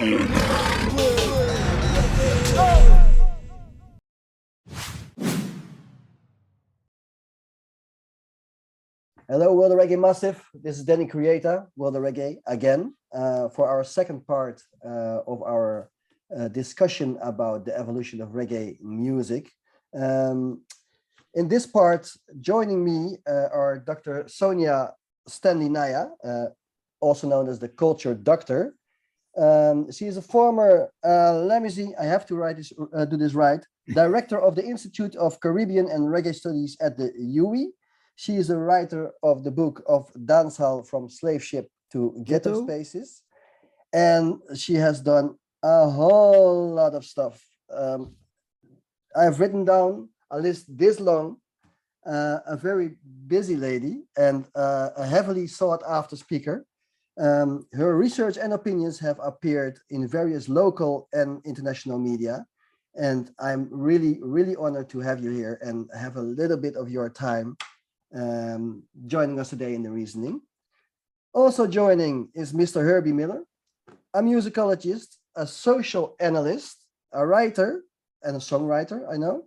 Hello, World of Reggae Massive. This is Danny Creatah, World of Reggae, again, for our second part of our discussion about the evolution of reggae music. In this part, joining me are Dr. Sonjah Stanley Niaah, also known as the Culture Doctor. She is a former, let me see, I have to do this right, Director of the Institute of Caribbean and Reggae Studies at the UWI. She is a writer of the book of Dancehall from Slave Ship to Ghetto Spaces. And she has done a whole lot of stuff. I have written down a list this long, a very busy lady and a heavily sought after speaker. Her research and opinions have appeared in various local and international media. And I'm really, really honored to have you here and have a little bit of your time joining us today in the reasoning. Also joining is Mr. Herbie Miller, a musicologist, a social analyst, a writer and a songwriter, I know,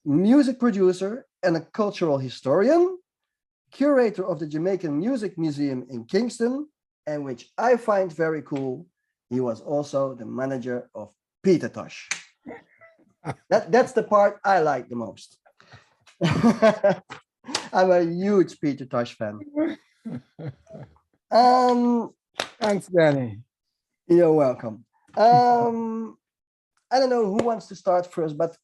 music producer and a cultural historian, curator of the Jamaican Music Museum in Kingston, and which I find very cool, he was also the manager of Peter Tosh. That's the part I like the most. I'm a huge Peter Tosh fan. Thanks, Danny. You're welcome. I don't know who wants to start first, but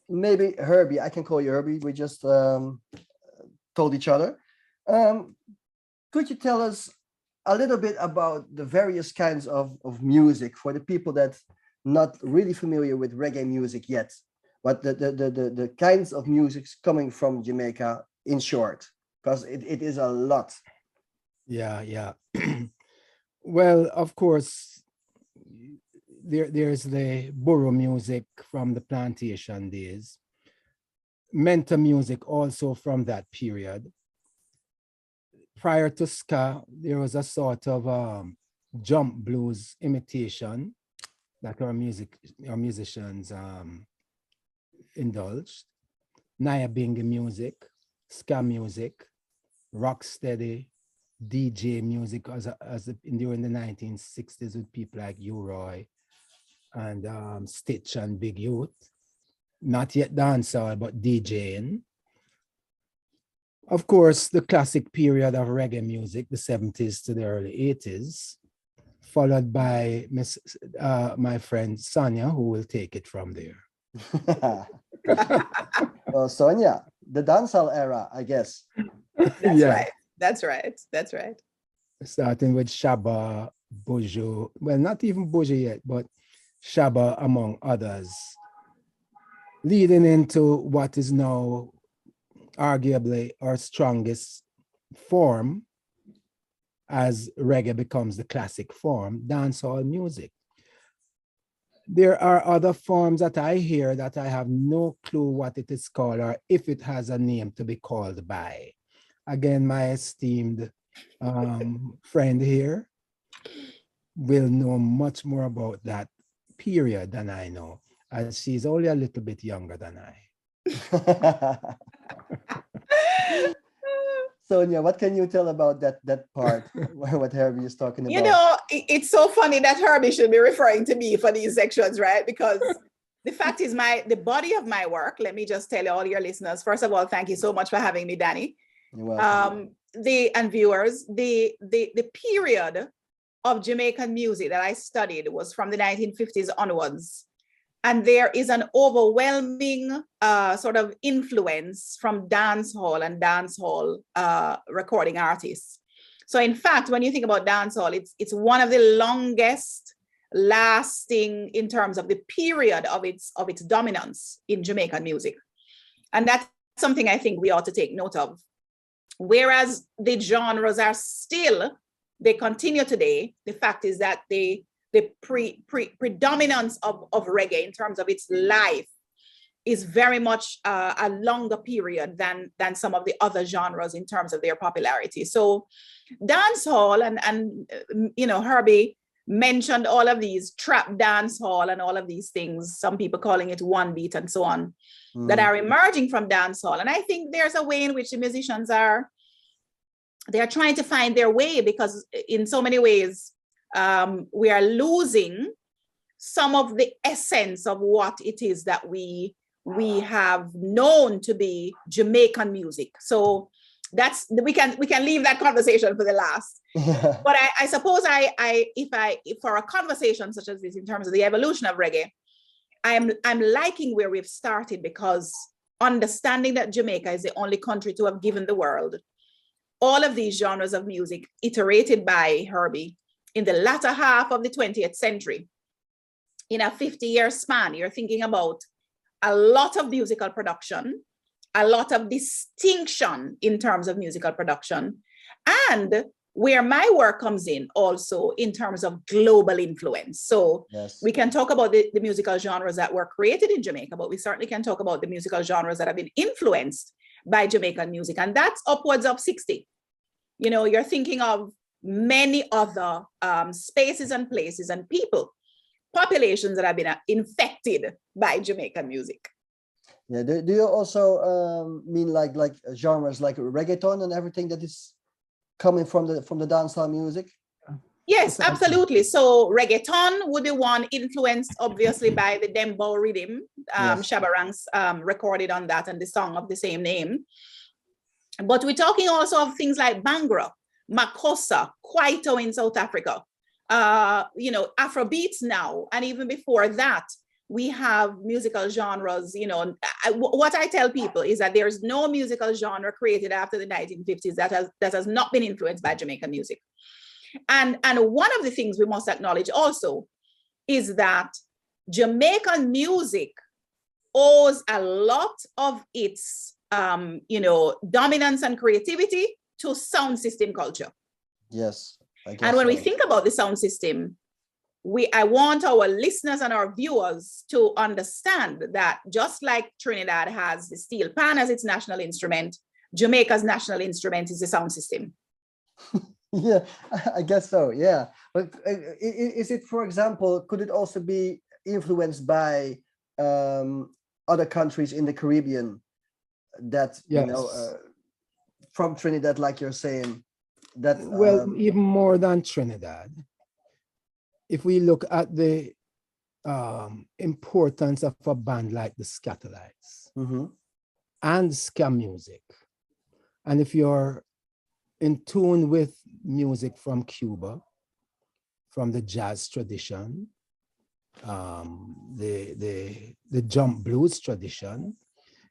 maybe Herbie. I can call you Herbie. We just told each other. Could you tell us a little bit about the various kinds of music for the people that not really familiar with reggae music yet? But the kinds of musics coming from Jamaica in short, because it is a lot. Yeah. Well, of course, there's the burro music from the plantation days. Menta music also from that period. Prior to ska, there was a sort of jump blues imitation that our musicians indulged. Nyabingi music, ska music, rocksteady, DJ music during the 1960s with people like U-Roy and Stitch and Big Youth. Not yet dancehall, but DJing. Of course, the classic period of reggae music, the 70s to the early 80s, followed by my friend Sonjah, who will take it from there. Well, Sonjah, the dancehall era, I guess. That's right. Starting with Shabba, Buju, well, not even Buju yet, but Shabba among others, leading into what is now arguably our strongest form as reggae becomes the classic form, dancehall music. There are other forms that I hear that I have no clue what it is called or if it has a name to be called by. Again, my esteemed friend here will know much more about that period than I know, as she's only a little bit younger than I. Sonjah, what can you tell about that part, what Herbie is talking about? You know, it's so funny that Herbie should be referring to me for these sections, right? Because the fact is the body of my work, let me just tell all your listeners, first of all, thank you so much for having me, Danny. You're welcome. And viewers, the period of Jamaican music that I studied was from the 1950s onwards. And there is an overwhelming sort of influence from dancehall and dancehall recording artists. So in fact, when you think about dancehall, it's one of the longest lasting in terms of the period of its dominance in Jamaican music. And that's something I think we ought to take note of. Whereas the genres are still, they continue today, the fact is that the predominance of reggae in terms of its life is very much a longer period than some of the other genres in terms of their popularity. So dancehall and you know, Herbie mentioned all of these trap dance hall and all of these things, some people calling it one beat and so on, that are emerging from dance hall. And I think there's a way in which the musicians they're trying to find their way, because in so many ways, we are losing some of the essence of what it is that we have known to be Jamaican music. So that's, we can leave that conversation for the last. But I suppose if for a conversation such as this, in terms of the evolution of reggae, I'm liking where we've started, because understanding that Jamaica is the only country to have given the world all of these genres of music iterated by Herbie in the latter half of the 20th century, in a 50-year span. You're thinking about a lot of musical production, a lot of distinction in terms of musical production, and where my work comes in also in terms of global influence. So we can talk about the musical genres that were created in Jamaica, but we certainly can talk about the musical genres that have been influenced by Jamaican music. And that's upwards of 60. You know, you're thinking of many other spaces and places and people, populations that have been infected by Jamaican music. Yeah. Do you also mean like genres like reggaeton and everything that is coming from the dancehall music? Yes, absolutely. So reggaeton would be one, influenced obviously by the dembow rhythm. Shabba Ranks recorded on that, and the song of the same name. But we're talking also of things like Bangra, Makossa, Kwaito in South Africa, you know, Afrobeats now. And even before that, we have musical genres. You know, what I tell people is that there's no musical genre created after the 1950s that has not been influenced by Jamaican music. And one of the things we must acknowledge also is that Jamaican music owes a lot of its, you know, dominance and creativity to sound system culture. Yes. And when we think about the sound system, I want our listeners and our viewers to understand that just like Trinidad has the steel pan as its national instrument, Jamaica's national instrument is the sound system. Yeah, I guess so. Yeah. But is it, for example, could it also be influenced by other countries in the Caribbean that, you know, from Trinidad, like you're saying, that even more than Trinidad? If we look at the importance of a band like the Scatterlights and ska music, and if you're in tune with music from Cuba, from the jazz tradition, the jump blues tradition,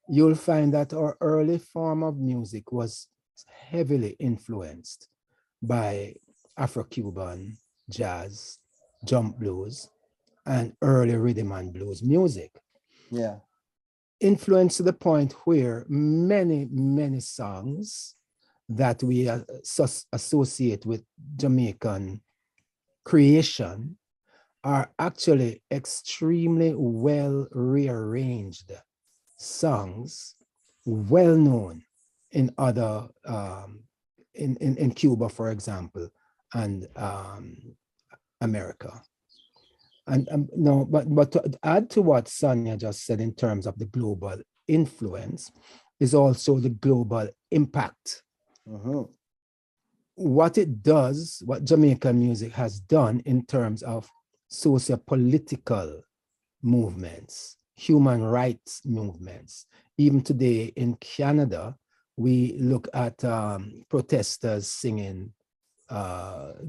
you'll find that our early form of music was heavily influenced by Afro-Cuban jazz, jump blues, and early rhythm and blues music. Yeah. Influenced to the point where many songs that we associate with Jamaican creation are actually extremely well rearranged songs, well known in other, in Cuba, for example, and America. And no, but to add to what Sonjah just said in terms of the global influence is also the global impact. What it does, what Jamaican music has done in terms of socio-political movements, human rights movements. Even today in Canada, we look at protesters singing,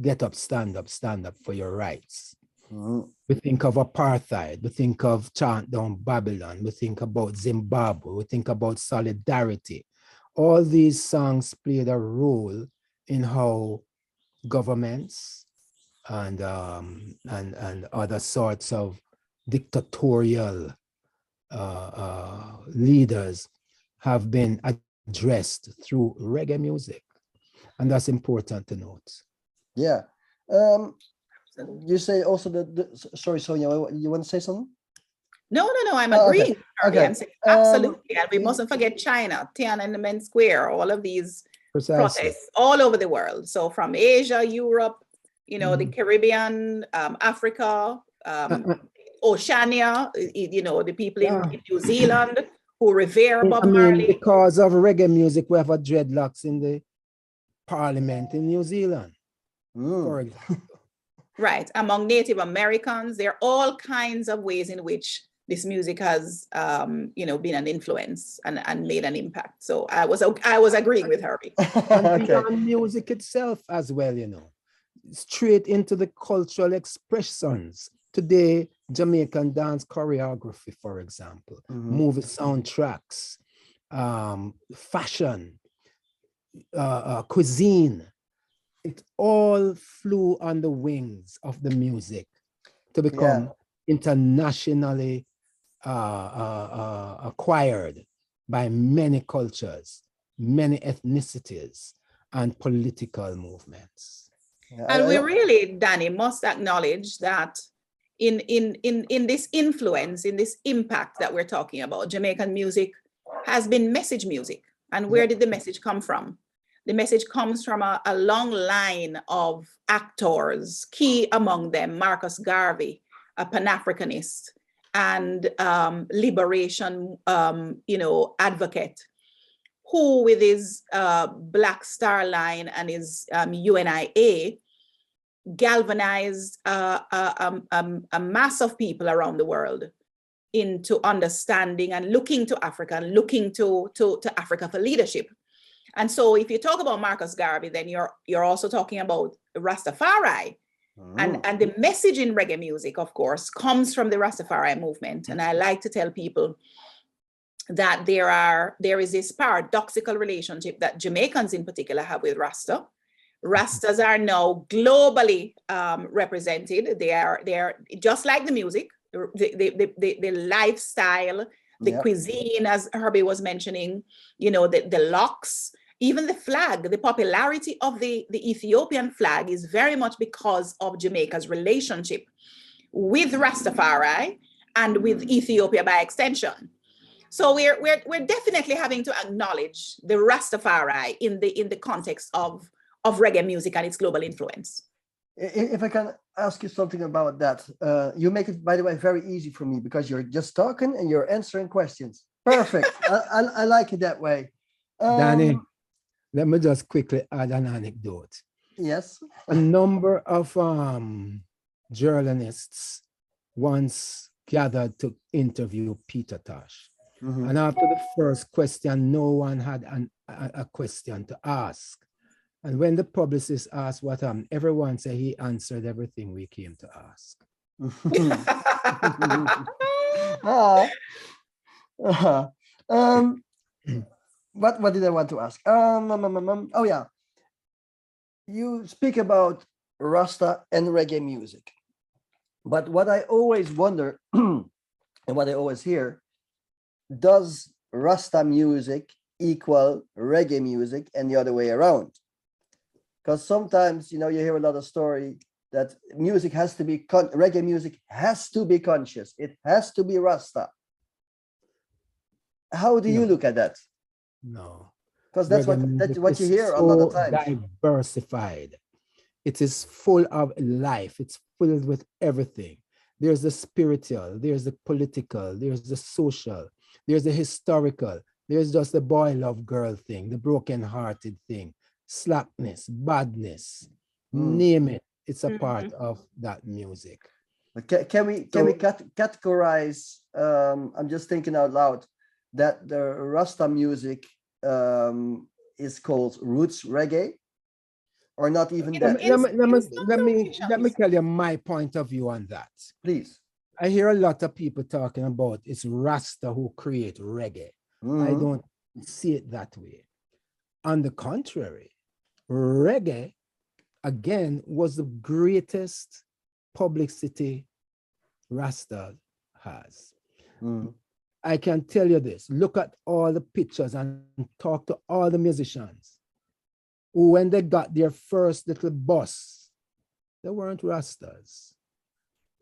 get up, stand up for your rights. We think of apartheid, we think of Chant Down Babylon, we think about Zimbabwe, we think about solidarity. All these songs played a role in how governments and other sorts of dictatorial leaders have been addressed through reggae music. And that's important to note. Yeah. You say also sorry, Sonjah, you want to say something? No, I'm agreeing. Okay. I'm saying absolutely. And we mustn't forget China, Tiananmen Square, all of these protests all over the world. So from Asia, Europe, you know, the Caribbean, Africa, Oceania, you know, the people in New Zealand who revere Bob Marley. Because of reggae music, we have a dreadlocks in the parliament in New Zealand, for example. Right. Among Native Americans, there are all kinds of ways in which this music has, you know, been an influence and made an impact. So I was agreeing with Herbie. And beyond music itself as well, you know, straight into the cultural expressions. Today, Jamaican dance choreography, for example, movie soundtracks, fashion, cuisine, it all flew on the wings of the music to become internationally acquired by many cultures, many ethnicities, and political movements. And we really, Danny, must acknowledge that in this influence, in this impact that we're talking about, Jamaican music has been message music. And where did the message come from? The message comes from a long line of actors, key among them, Marcus Garvey, a Pan-Africanist and liberation, you know, advocate, who with his Black Star Line and his UNIA galvanized a mass of people around the world into understanding and looking to Africa and looking to Africa for leadership. And so if you talk about Marcus Garvey, then you're also talking about Rastafari. And the message in reggae music, of course, comes from the Rastafari movement. And I like to tell people that there is this paradoxical relationship that Jamaicans in particular have with Rasta. Rastas are now globally represented. They are just like the music, the lifestyle, the cuisine, as Herbie was mentioning, you know, the locks, even the flag. The popularity of the Ethiopian flag is very much because of Jamaica's relationship with Rastafari and with Ethiopia by extension. So we're definitely having to acknowledge the Rastafari in the context of reggae music and its global influence. If I can ask you something about that, you make it, by the way, very easy for me because you're just talking and you're answering questions. Perfect. I like it that way. Danny, let me just quickly add an anecdote. Yes. A number of journalists once gathered to interview Peter Tosh. And after the first question, no one had a question to ask. And when the publicist asked what everyone said he answered everything we came to ask. What did I want to ask? Oh yeah, you speak about Rasta and reggae music, but what I always wonder and what I always hear, does Rasta music equal reggae music and the other way around? Because sometimes, you know, you hear a lot of story that music has to be, reggae music has to be conscious. It has to be Rasta. How do you look at that? No. Because that's what you hear a lot of times. Diversified. It is full of life. It's filled with everything. There's the spiritual, there's the political, there's the social, there's the historical, there's just the boy love girl thing, the broken-hearted thing. Slackness, badness, name it. It's a part of that music. Can we categorize? I'm just thinking out loud that the Rasta music is called roots reggae, or not even that. Let me tell you my point of view on that. Please. I hear a lot of people talking about it's Rasta who create reggae. I don't see it that way. On the contrary, reggae, again, was the greatest publicity Rasta has. I can tell you this, look at all the pictures and talk to all the musicians who, when they got their first little bus, they weren't Rastas.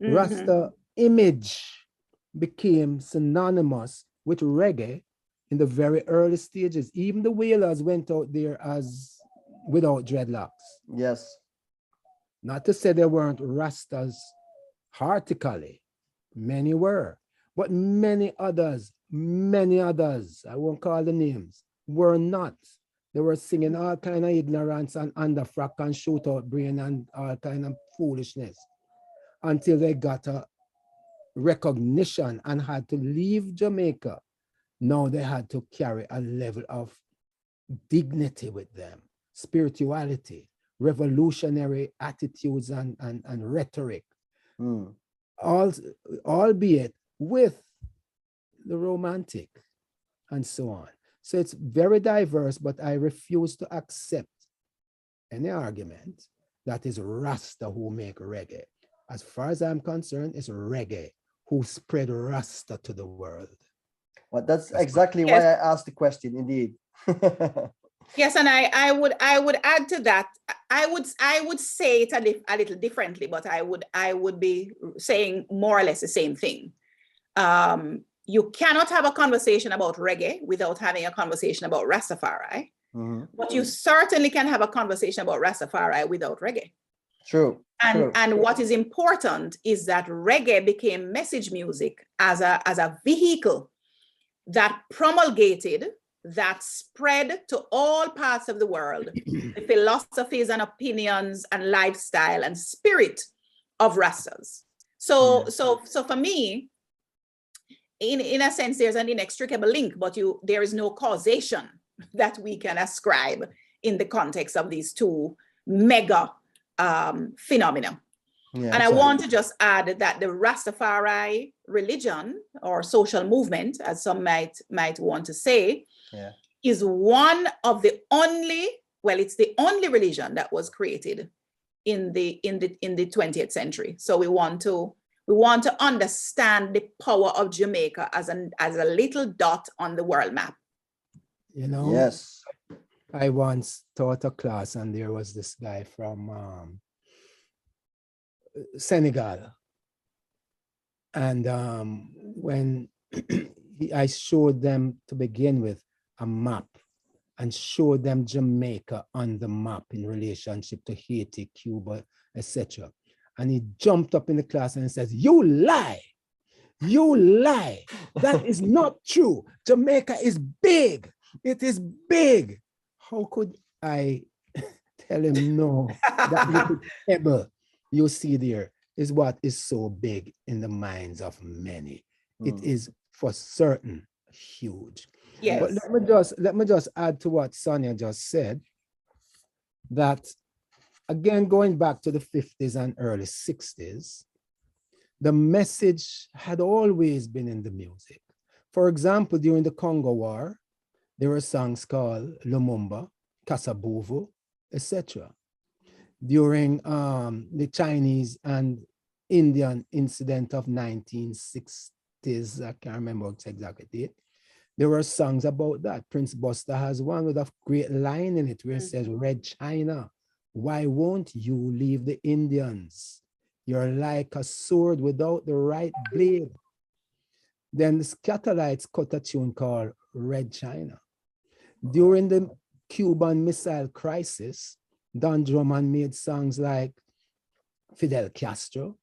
Rasta image became synonymous with reggae in the very early stages. Even the Wailers went out there as without dreadlocks. Yes. Not to say there weren't Rastas heartically, many were, but many others, I won't call the names, were not. They were singing all kind of ignorance and underfrack and shootout brain and all kind of foolishness until they got a recognition and had to leave Jamaica. Now they had to carry a level of dignity with them, spirituality, revolutionary attitudes and rhetoric, albeit with the romantic and so on. So it's very diverse, but I refuse to accept any argument that is Rasta who make reggae. As far as I'm concerned, it's reggae who spread Rasta to the world. Well, that's exactly why I asked the question, indeed. Yes, and I would add to that. I would say it a little differently, but I would be saying more or less the same thing. You cannot have a conversation about reggae without having a conversation about Rastafari. But you certainly can have a conversation about Rastafari without reggae. True. And what is important is that reggae became message music as a vehicle that promulgated, that spread to all parts of the world, the philosophies and opinions and lifestyle and spirit of Rastas. So for me, in a sense, there's an inextricable link, but there is no causation that we can ascribe in the context of these two mega phenomena. Yeah, and I want to just add that the Rastafari religion or social movement, as some might want to say, is one of the only, well, it's the only religion that was created in the 20th century. So we want to understand the power of Jamaica as a little dot on the world map. You know, yes. I once taught a class and there was this guy from Senegal. And when I showed them to begin with a map and showed them Jamaica on the map in relationship to Haiti, Cuba, etc. And he jumped up in the class and he says, "You lie. You lie. That is not true. Jamaica is big. It is big." How could I tell him no? That little pebble you see there is what is so big in the minds of many. It is for certain huge. Yes. But let me just add to what Sonjah just said, that again, going back to the 50s and early 60s, the message had always been in the music. For example, during the Congo War, there were songs called Lumumba, Kasabuvu, etc. During the Chinese and Indian incident of 1960s, I can't remember exactly the date, there were songs about that. Prince Buster has one with a great line in it where it says, "Red China, why won't you leave the Indians? You're like a sword without the right blade." Then the Scatterlights cut a tune called Red China. During the Cuban Missile Crisis, Don Drummond made songs like Fidel Castro,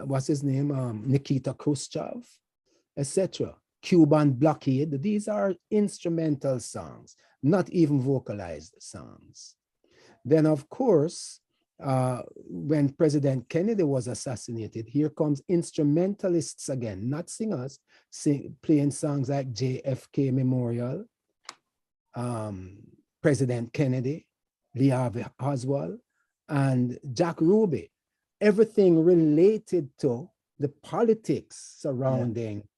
what's his name, Nikita Khrushchev, etc. Cuban Blockade. These are instrumental songs, not even vocalized songs. Then, of course, when President Kennedy was assassinated, here comes instrumentalists again, not singers, playing songs like JFK Memorial, President Kennedy, Lee Harvey Oswald, and Jack Ruby. Everything related to the politics surrounding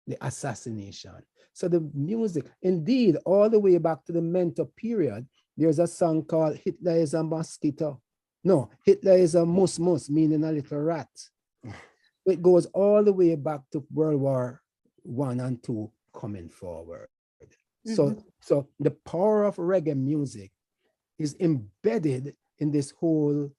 the assassination. So the music, indeed, all the way back to the Mentor period, there's a song called Hitler is a Mosquito. No, Hitler is a mus, meaning a little rat. It goes all the way back to World War I and II coming forward. So the power of reggae music is embedded in this whole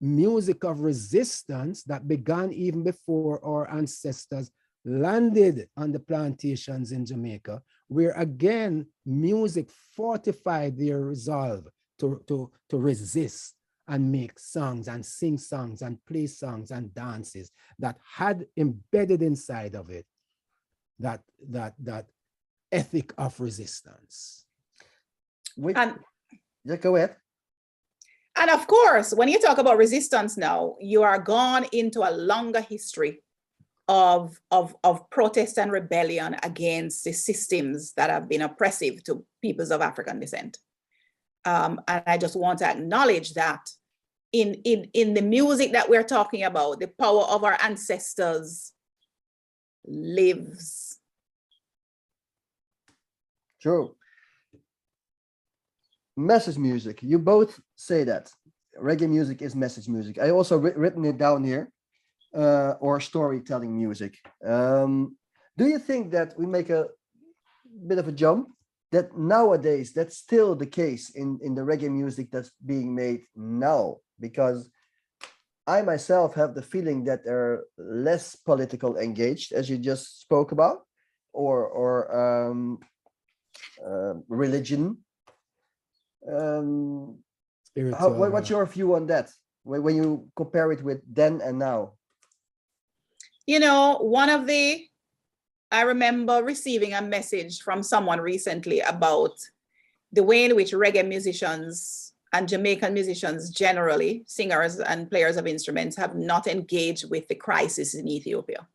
music of resistance that began even before our ancestors landed on the plantations in Jamaica, where again, music fortified their resolve to resist and make songs and sing songs and play songs and dances that had embedded inside of it that ethic of resistance. Yeah, go ahead. And of course, when you talk about resistance now, you are gone into a longer history of protest and rebellion against the systems that have been oppressive to peoples of African descent. And I just want to acknowledge that in the music that we're talking about, the power of our ancestors lives. True. Message music. You both say that. Reggae music is message music. I also written it down here. Or storytelling music. Do you think that we make a bit of a jump? That nowadays that's still the case in the reggae music that's being made now? Because I myself have the feeling that they're less political engaged, as you just spoke about, or religion. What's your view on that when you compare it with then and now? You know, I remember receiving a message from someone recently about the way in which reggae musicians and Jamaican musicians generally, singers and players of instruments, have not engaged with the crisis in Ethiopia.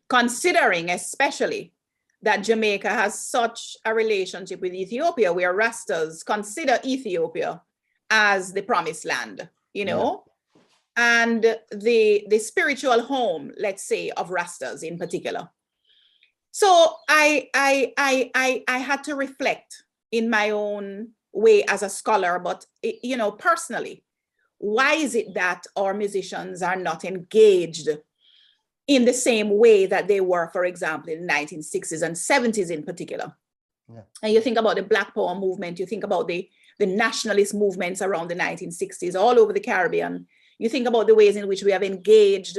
Considering especially that Jamaica has such a relationship with Ethiopia, where Rastas consider Ethiopia as the promised land, you know? Yeah. And the spiritual home, let's say, of Rastas in particular. So I had to reflect in my own way as a scholar, but you know, personally, why is it that our musicians are not engaged in the same way that they were, for example, in the 1960s and 70s in particular? Yeah. And you think about the Black Power movement, you think about the nationalist movements around the 1960s all over the Caribbean. You think about the ways in which we have engaged,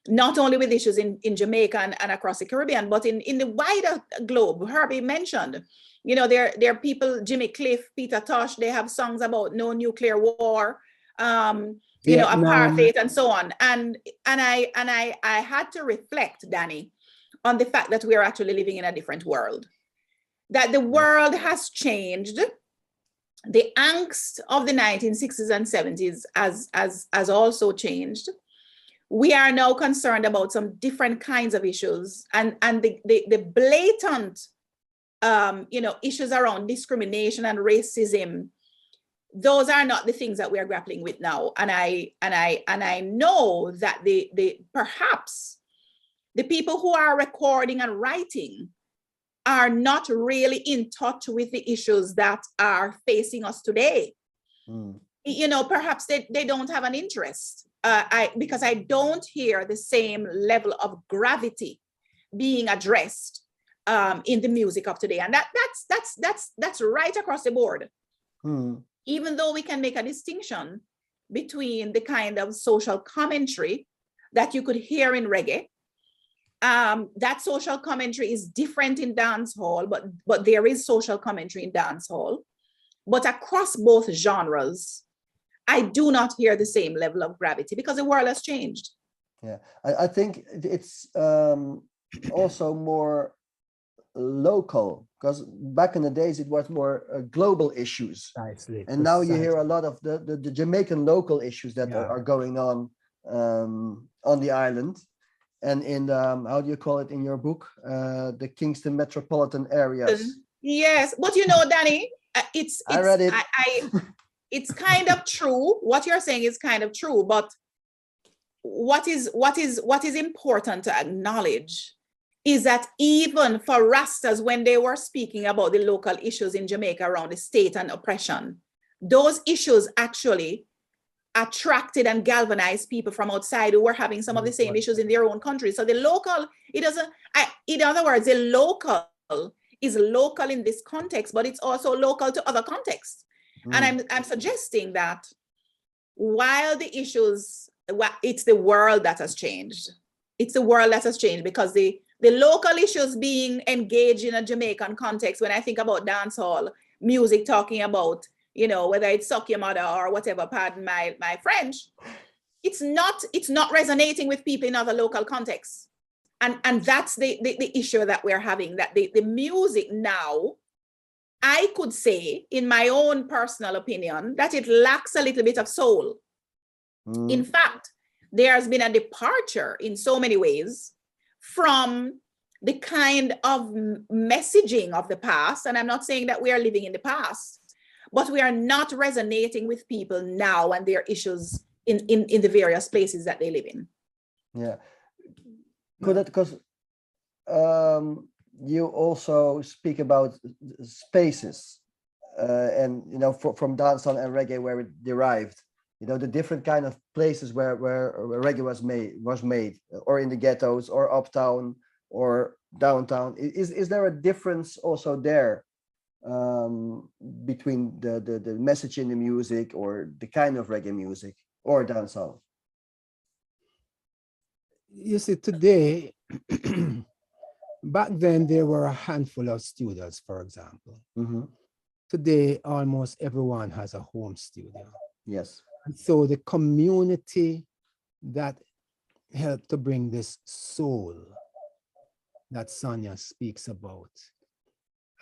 not only with issues in Jamaica and across the Caribbean, but in the wider globe. Herbie mentioned, you know, there are people, Jimmy Cliff, Peter Tosh, they have songs about no nuclear war, you know, apartheid and so on. And I had to reflect, Danny, on the fact that we're actually living in a different world, that the world has changed. The angst of the 1960s and 70s has also changed. We are now concerned about some different kinds of issues, and the blatant you know, issues around discrimination and racism. Those are not the things that we are grappling with now. And I know that perhaps the people who are recording and writing are not really in touch with the issues that are facing us today. You know, perhaps they don't have an interest, because I don't hear the same level of gravity being addressed in the music of today. And that's right across the board. Even though we can make a distinction between the kind of social commentary that you could hear in reggae, that social commentary is different in dancehall, but there is social commentary in dancehall. But across both genres, I do not hear the same level of gravity because the world has changed. Yeah, I think it's also more local, because back in the days it was more global issues. And now you hear a lot of the Jamaican local issues that are going on the island. And in how do you call it in your book? The Kingston metropolitan areas. Yes, but you know, Danny, I read it. It's kind of true. What you're saying is kind of true, but what is important to acknowledge is that even for Rastas, when they were speaking about the local issues in Jamaica around the state and oppression, those issues actually attracted and galvanized people from outside who were having some of the same issues in their own country. So the local, in other words, the local is local in this context, but it's also local to other contexts. And I'm suggesting that while the issues, it's the world that has changed. It's the world that has changed, because the local issues being engaged in a Jamaican context, when I think about dancehall music talking about you know, whether it's suck your mother or whatever, pardon my French, it's not resonating with people in other local contexts. And that's the issue that we're having, that the music now, I could say, in my own personal opinion, that it lacks a little bit of soul. In fact, there has been a departure in so many ways from the kind of messaging of the past. And I'm not saying that we are living in the past, but we are not resonating with people now and their issues in the various places that they live in. Yeah. Could that, because you also speak about spaces, and you know, from dancehall and reggae, where it derived, you know, the different kind of places where reggae was made, or in the ghettos, or uptown, or downtown. Is there a difference also there, between the message in the music, or the kind of reggae music, or dancehall? You see, today, back then there were a handful of studios, for example. Today, almost everyone has a home studio. Yes. And so the community that helped to bring this soul that Sonjah speaks about.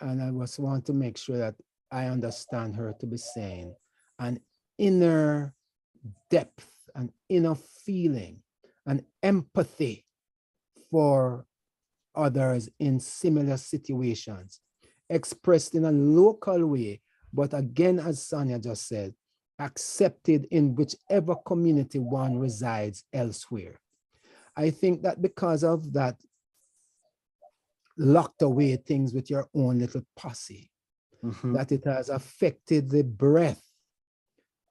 And I just want to make sure that I understand her to be saying an inner depth, an inner feeling, an empathy for others in similar situations, expressed in a local way, but again, as Sonjah just said, accepted in whichever community one resides elsewhere. I think that because of that locked away things with your own little posse, that it has affected the breadth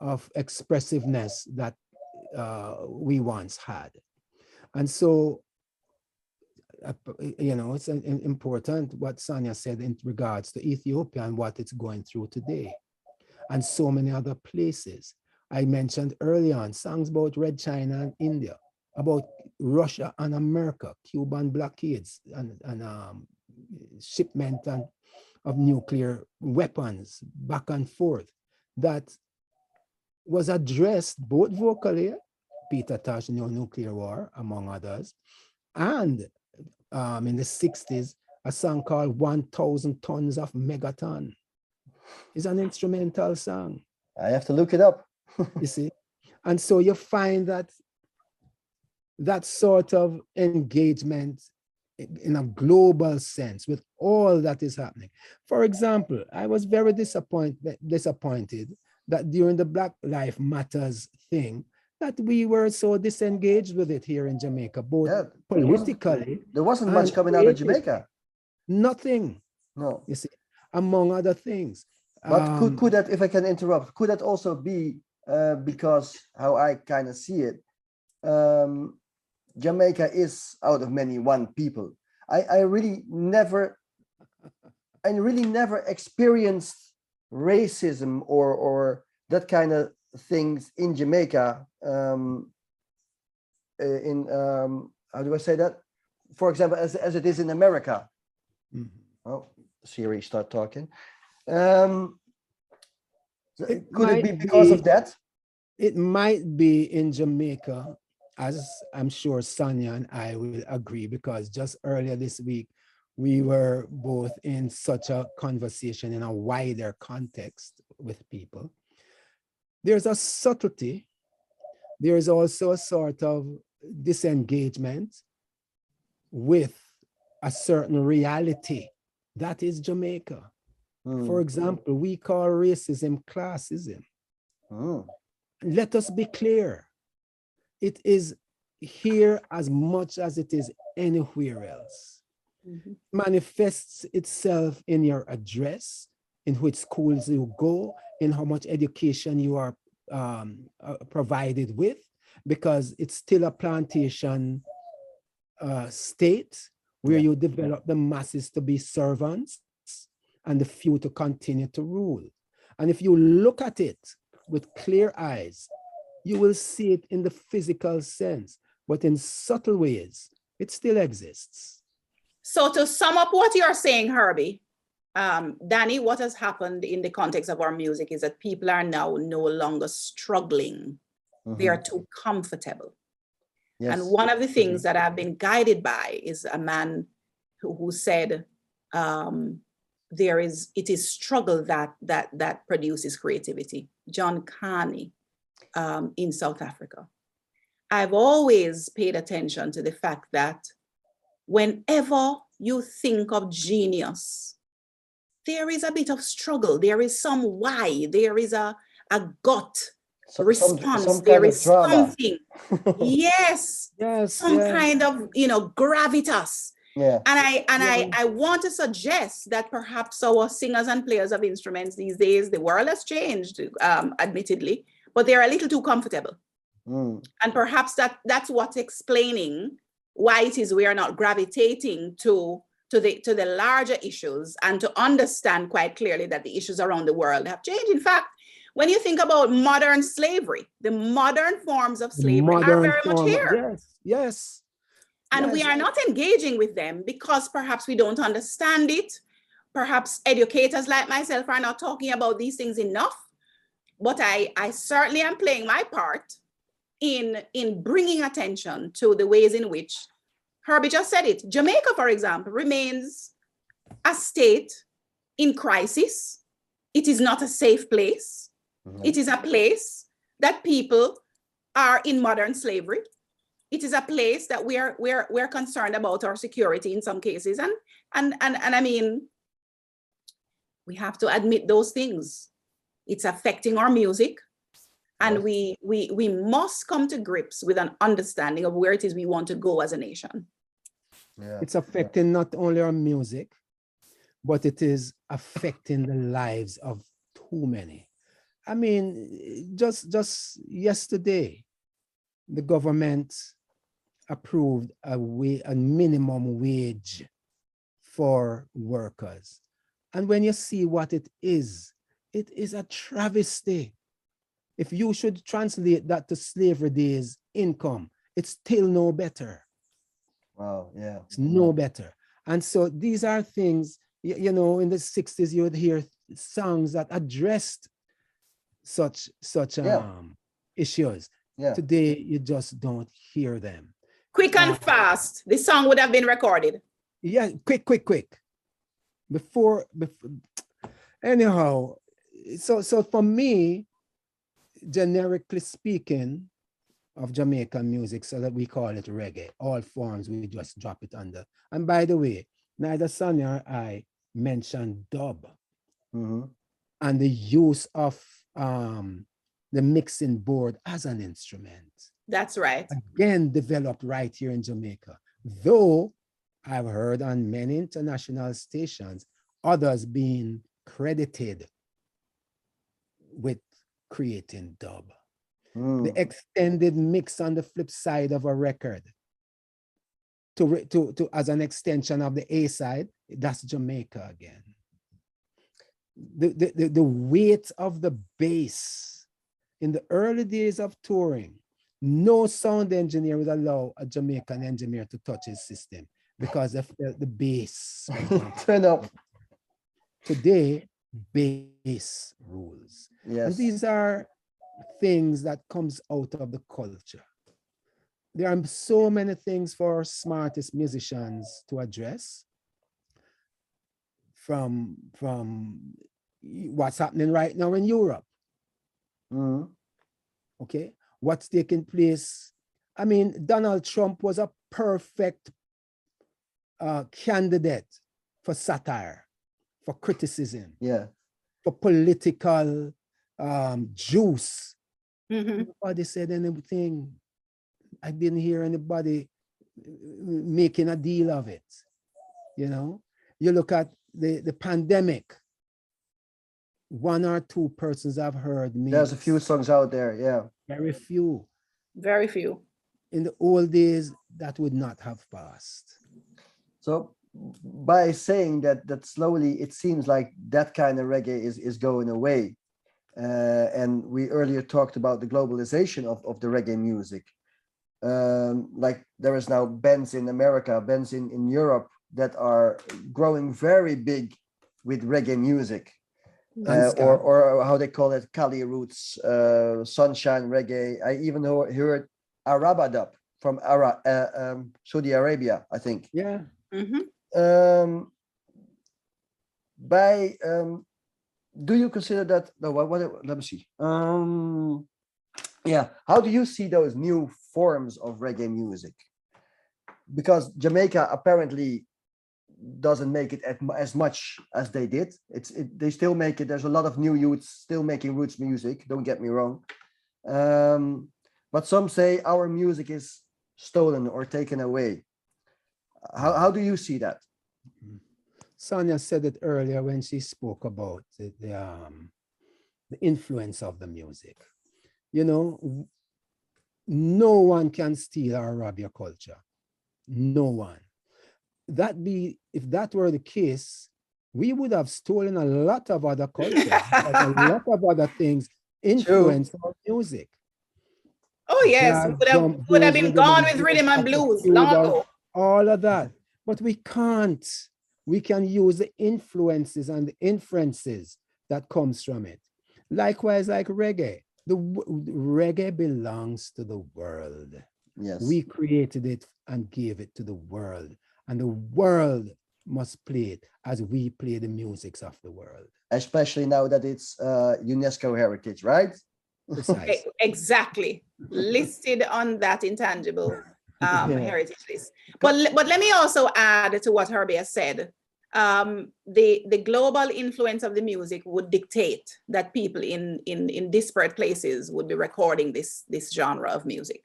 of expressiveness that we once had. And so, you know, it's important what Sonjah said in regards to Ethiopia and what it's going through today, and so many other places. I mentioned early on songs about Red China and India, about Russia and America, Cuban blockades, and shipment of nuclear weapons back and forth, that was addressed both vocally, Peter Tosh, Nuclear War, among others, and in the 60s, a song called 1,000 Tons of Megaton. It's an instrumental song. I have to look it up. You see? And so you find that that sort of engagement in a global sense with all that is happening. For example, I was very disappointed that during the Black Lives Matters thing, that we were so disengaged with it here in Jamaica, both politically. There wasn't much coming out of Jamaica. Nothing. No. You see, among other things. But could that, if I can interrupt, could that also be because how I kind of see it, Jamaica is out of many one people. I really never experienced racism or that kind of things in Jamaica. How do I say that? For example, as it is in America. Oh, Siri, start talking. Could it be because of that? It might be in Jamaica, as I'm sure Sonjah and I will agree, because just earlier this week, we were both in such a conversation in a wider context with people. There's a subtlety. There is also a sort of disengagement with a certain reality. That is Jamaica. For example, we call racism classism. Let us be clear. It is here as much as it is anywhere else. Manifests itself in your address, in which schools you go, in how much education you are provided with, because it's still a plantation state where you develop the masses to be servants and the few to continue to rule. And if you look at it with clear eyes, you will see it in the physical sense, but in subtle ways, it still exists. So to sum up what you're saying, Herbie, Danny, what has happened in the context of our music is that people are now no longer struggling. They are too comfortable. Yes. And one of the things that I've been guided by is a man who said, it is struggle that produces creativity. John Carney in South Africa. I've always paid attention to the fact that whenever you think of genius, there is a bit of struggle. There is some why. There is a gut response. Some there kind is of drama. something. Yes. Some kind of, gravitas. Yeah. And I want to suggest that perhaps our singers and players of instruments these days, the world has changed, admittedly, but they're a little too comfortable. And perhaps that's what's explaining why it is we are not gravitating to the larger issues and to understand quite clearly that the issues around the world have changed. In fact, when you think about modern slavery, the modern forms of slavery are very much here. Yes. And we are not engaging with them because perhaps we don't understand it. Perhaps educators like myself are not talking about these things enough. But I certainly am playing my part in bringing attention to the ways in which, Herbie just said it, Jamaica, for example, remains a state in crisis. It is not a safe place. It is a place that people are in modern slavery. It is a place that we're concerned about our security in some cases. And I mean, we have to admit those things. It's affecting our music. And we must come to grips with an understanding of where it is we want to go as a nation. Yeah. It's affecting not only our music, but it is affecting the lives of too many. I mean, just yesterday, the government approved a minimum wage for workers. And when you see what it is a travesty. If you should translate that to slavery days income, it's still no better. Wow, yeah. It's no better. And so these are things, in the 60s, you would hear songs that addressed such issues. Yeah. Today, you just don't hear them. Quick and fast. The song would have been recorded. Yeah, quick. Before anyhow, so for me, generically speaking, of Jamaican music, so that we call it reggae, all forms, we just drop it under. And by the way, neither Sonjah or I mentioned dub and the use of the mixing board as an instrument. That's right. Again, developed right here in Jamaica. Though I've heard on many international stations, others being credited with creating dub. The extended mix on the flip side of a record to as an extension of the A side, that's Jamaica again. The weight of the bass in the early days of touring, no sound engineer would allow a Jamaican engineer to touch his system because of the bass. Turn up. Today, bass rules. Yes. And these are things that comes out of the culture. There are so many things for smartest musicians to address, from what's happening right now in Europe. Okay, what's taking place. I mean, Donald Trump was a perfect candidate for satire, for criticism, for political juice. Nobody said anything. I didn't hear anybody making a deal of it. You look at the pandemic, one or two persons I've heard. There's a few songs out there, yeah. Very few. Very few. In the old days, that would not have passed. So by saying that slowly, it seems like that kind of reggae is going away. And we earlier talked about the globalization of the reggae music. Like there is now bands in America, bands in Europe that are growing very big with reggae music, And ska. or how they call it, Cali roots, sunshine reggae. I even heard Arabadab from Saudi Arabia, I think. Yeah. Do you consider that? No, let me see. Yeah, how do you see those new forms of reggae music? Because Jamaica apparently doesn't make it as much as they did. They still make it. There's a lot of new youths still making roots music. Don't get me wrong, but some say our music is stolen or taken away. How do you see that? Sonjah said it earlier when she spoke about the influence of the music. You know, no one can steal our Arabia culture. No one. If that were the case, we would have stolen a lot of other cultures, a lot of other things influence our music. Oh yes, would have been gone with rhythm and blues long ago. All of that, but we can't. We can use the influences and the inferences that comes from it. Likewise, like reggae. The reggae belongs to the world. Yes. We created it and gave it to the world. And the world must play it as we play the musics of the world. Especially now that it's UNESCO heritage, right? Precisely. Exactly. Listed on that intangible heritage list. But let me also add to what Herbie has said. The global influence of the music would dictate that people in disparate places would be recording this genre of music.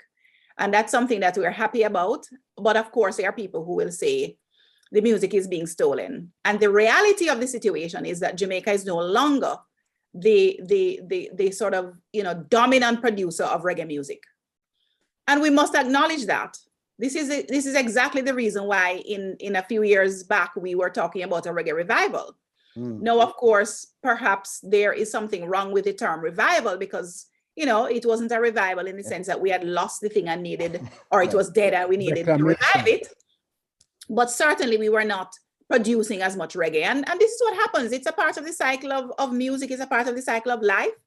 And that's something that we're happy about. But of course, there are people who will say the music is being stolen. And the reality of the situation is that Jamaica is no longer the sort of, dominant producer of reggae music. And we must acknowledge that. This is exactly the reason why in a few years back, we were talking about a reggae revival. Now, of course, perhaps there is something wrong with the term revival because, it wasn't a revival in the sense that we had lost the thing and needed, or it was dead and we needed to revive it. But certainly we were not producing as much reggae. And this is what happens. It's a part of the cycle of music. It's a part of the cycle of life.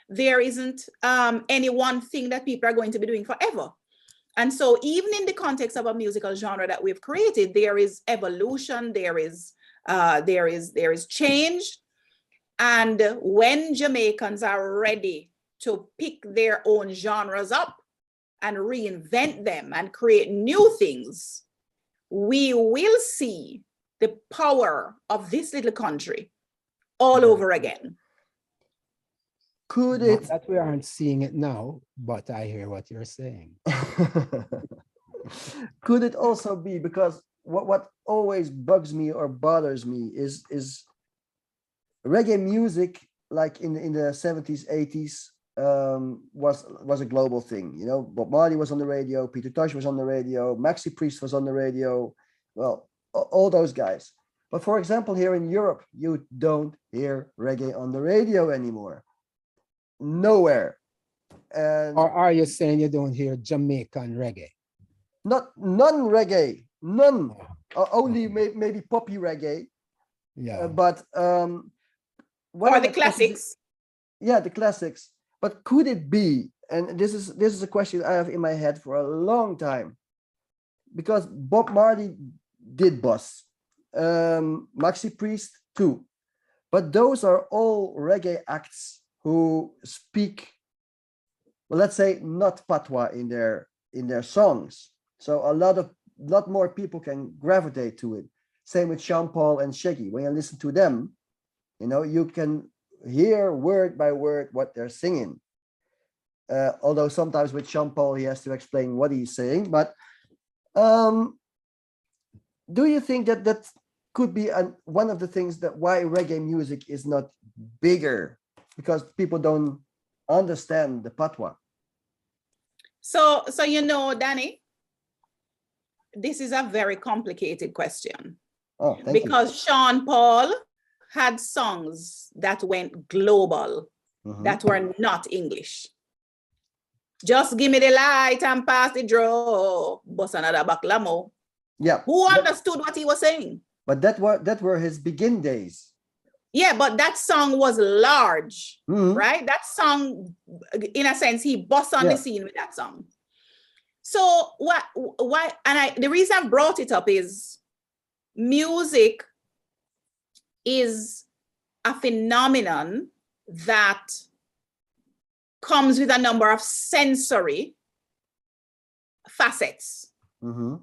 There isn't any one thing that people are going to be doing forever. And so even in the context of a musical genre that we've created, there is evolution, there is change. And when Jamaicans are ready to pick their own genres up and reinvent them and create new things, we will see the power of this little country all over again. Could it? Not that we aren't seeing it now, but I hear what you're saying. Could it also be because what always bugs me or bothers me is reggae music, like in the 70s, 80s, was a global thing. Bob Marley was on the radio, Peter Tosh was on the radio, Maxi Priest was on the radio. Well, all those guys. But for example, here in Europe, you don't hear reggae on the radio anymore. Nowhere. Or are you saying you don't hear Jamaican reggae? None reggae, none. Only maybe poppy reggae. Yeah. But or the classics. Yeah, the classics. But could it be? And this is a question I have in my head for a long time, because Bob Marley did bust, Maxi Priest too, but those are all reggae acts who speak, well, let's say not patois in their songs. So a lot more people can gravitate to it. Same with Sean Paul and Shaggy. When you listen to them, you can hear word by word what they're singing. Although sometimes with Sean Paul, he has to explain what he's saying. But do you think that could be one of the things that why reggae music is not bigger? Because people don't understand the patois. So Danny, this is a very complicated question. Oh, thank you. Because Sean Paul had songs that went global, that were not English. Just give me the light and pass the draw. Bossa another baklamo. Yeah. Who understood what he was saying? But that were his begin days. Yeah, but that song was large, Mhm. right? That song, in a sense, he bust on Yeah. the scene with that song. So why, and the reason I brought it up is music is a phenomenon that comes with a number of sensory facets. Mm-hmm.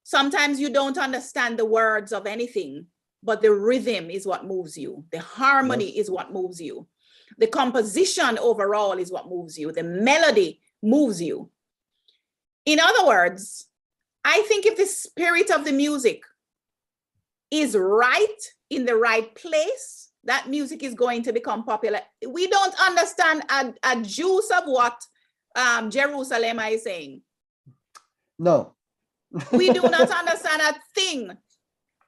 Sometimes you don't understand the words of anything, but the rhythm is what moves you. The harmony is what moves you. The composition overall is what moves you. The melody moves you. In other words, I think if the spirit of the music is right in the right place, that music is going to become popular. We don't understand a juice of what Jerusalem is saying. No. We do not understand a thing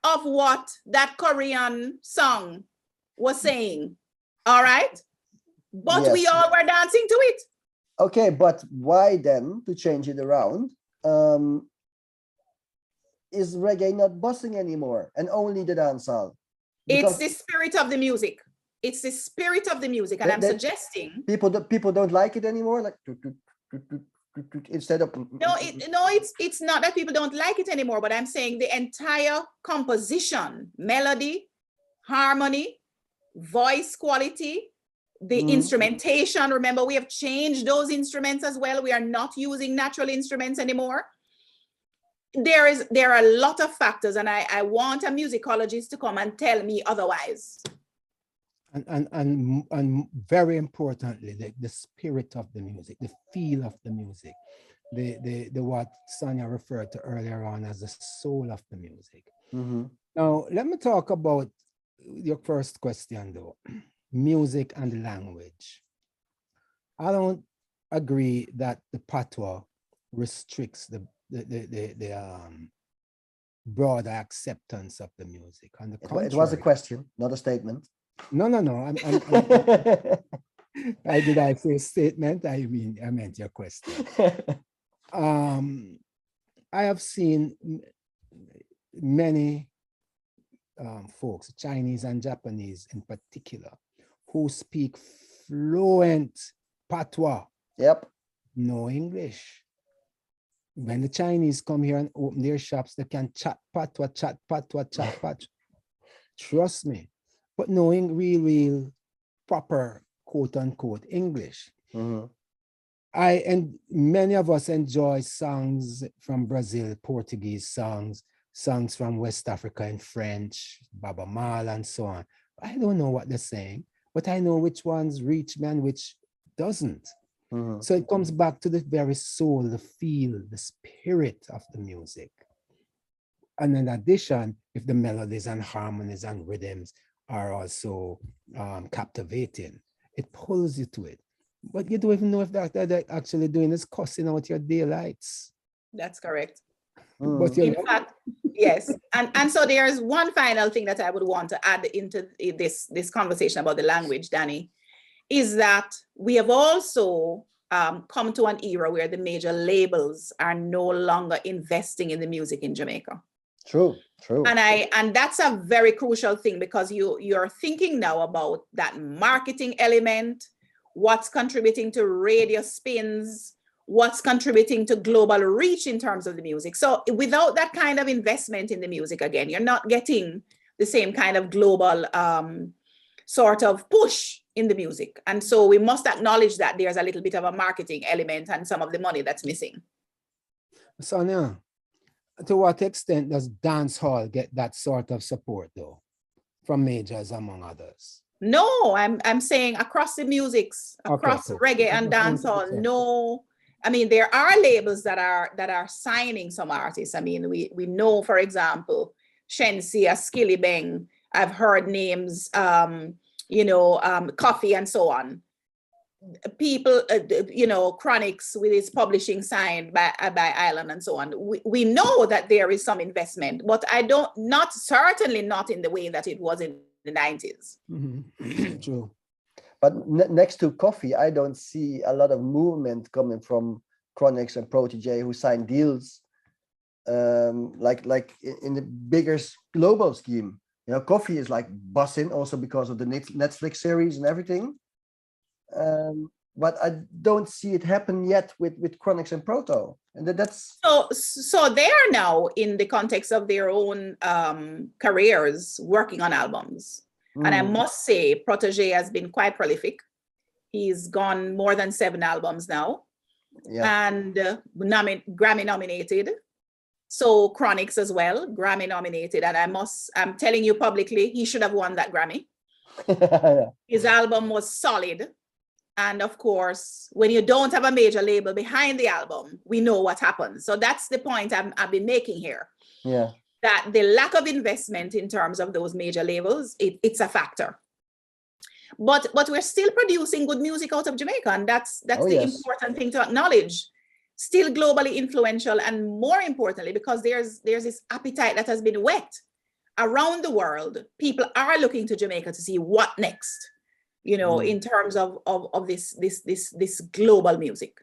of what that Korean song was saying. All right? But Yes. we all were dancing to it. Okay, but why then, to change it around, is reggae not busting anymore and only the dancehall? It's the spirit of the music. It's the spirit of the music. And I'm suggesting people don't like it anymore, like instead of it's not that people don't like it anymore, but I'm saying the entire composition, melody, harmony, voice quality, the instrumentation. Remember, we have changed those instruments as well. We are not using natural instruments anymore. There are a lot of factors, and I want a musicologist to come and tell me otherwise. And very importantly, the spirit of the music, the feel of the music, the what Sonjah referred to earlier on as the soul of the music. Mm-hmm. Now, let me talk about your first question though, music and language. I don't agree that the patois restricts the broader acceptance of the music. On the contrary, it was a question, not a statement. No. I say statement? I meant your question. I have seen many folks, Chinese and Japanese in particular, who speak fluent patois. Yep. No English. When the Chinese come here and open their shops, they can chat patois. Trust me. But knowing real proper quote unquote English. Mm-hmm. And many of us enjoy songs from Brazil, Portuguese songs from West Africa in French, Baba Mal and so on. I don't know what they're saying, but I know which ones reach me and which doesn't. Mm-hmm. So it comes back to the very soul, the feel, the spirit of the music. And in addition, if the melodies and harmonies and rhythms are also captivating, it pulls you to it. But you don't even know if that they're actually doing is cussing out your daylights. That's correct. But in fact, yes. And so there's one final thing that I would want to add into this conversation about the language, Danny, is that we have also come to an era where the major labels are no longer investing in the music in Jamaica. True. And that's a very crucial thing, because you're thinking now about that marketing element, what's contributing to radio spins, what's contributing to global reach in terms of the music. So without that kind of investment in the music, again, you're not getting the same kind of global sort of push in the music. And so we must acknowledge that there's a little bit of a marketing element and some of the money that's missing. Sonjah, to what extent does dancehall get that sort of support though, from majors among others? No, I'm saying across the musics, across reggae and dancehall. No, I mean, there are labels that are signing some artists. I mean, we know, for example, Shensia, Skilly Bang. I've heard names, Coffee and so on. People, Chronics with his publishing signed by Island and so on. We know that there is some investment, but certainly not in the way that it was in the 90s. Mm-hmm. True. But next to Coffee, I don't see a lot of movement coming from Chronics and Protégé who signed deals like in the bigger global scheme. Coffee is like buzzing also because of the Netflix series and everything. But I don't see it happen yet with Chronix and Proto. And that's so they are now in the context of their own careers working on albums. And I must say, Protege has been quite prolific. He's gone more than 7 albums now. Yeah. And Grammy nominated. So Chronix as well, Grammy nominated. And I'm telling you publicly, he should have won that Grammy. Yeah. His album was solid. And of course, when you don't have a major label behind the album, we know what happens. So that's the point I've been making here. Yeah. That the lack of investment in terms of those major labels, it's a factor. But we're still producing good music out of Jamaica. And that's important thing to acknowledge. Still globally influential, and more importantly, because there's this appetite that has been whet around the world. People are looking to Jamaica to see what next, in terms of this global music.